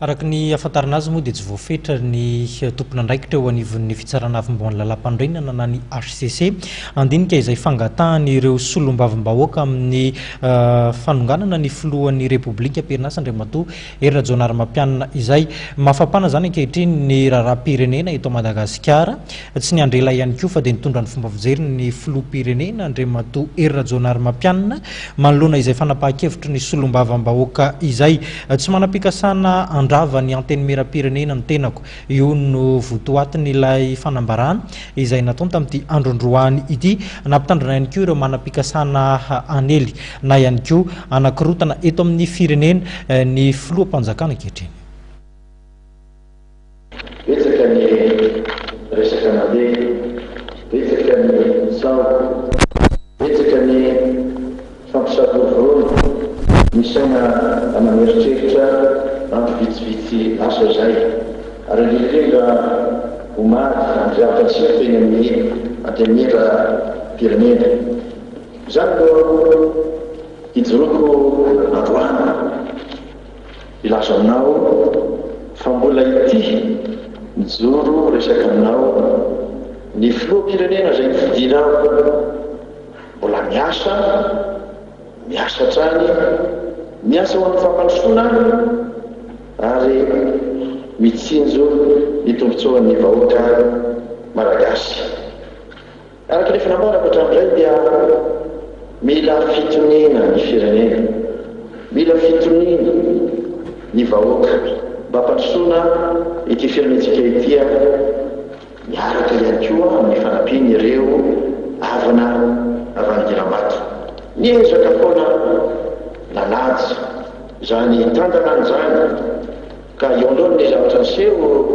Araka ny afantarana azy moa dia tsy voafetra ny tompona andraikitra eo anivon'ny fitsarana avim-baon'ny lalam-pandrenana na ny HCC andinika izay fangatahany ireo solombavim-bahoaka amin'ny fanonganana ny filohan'ny Repoblika Ampirinasandriamatoa Hery Rajaonarimampianina izay mafapana zany ankehitriny ny raharaham-pirenena eto Madagasikara tsy ny Andrela ihany koa fa dia nitondra ny fomba fijery ny filoham-pirenena Andriamatoa Hery Rajaonarimampianina manoloana izay fanapahan-kevitry ny solombavim-bahoaka izay tsy manam-pikasana andrava ny anteny meram-pirenena ny tenako io no votoatin'ilay fanambarana izay nataony tamin'ity andro-androany ity nampitandrina ihany koa ireo manam-pikasana anely na ihany koa anakirotana eto amin'ny firenena ny filoham-panjakana ankehitriny. Betsaka ny resaka mandeha, betsaka ny sao, betsaka ny fampisavorona, ny saina amameritreritra vitsivitsy asa izay ary indrindra omaly andriafantsika teny amin'ny antenera pirenena zany no hijoroko androany ilaza aminao fa mbola ity mijoro resaka aminao ny filoham-pirenena zay nifidinao mbola miasa trany miasa ho amin'ny fampandrosoana ary mitsinjo ny tombotsoan'ny vahoaka malagasy. Araka ny fanambarako hatramin'izay dia mila fitonina ny firenena, mila fitonina ny vahoaka mba hampandrosoana ity firenentsika itya miaraka ihany koa amin'ny fanampiany ireo havana avy any Gilambato. Niezaka foana nalaja zany tandanany zany ka eo alohany ny zavatra niseho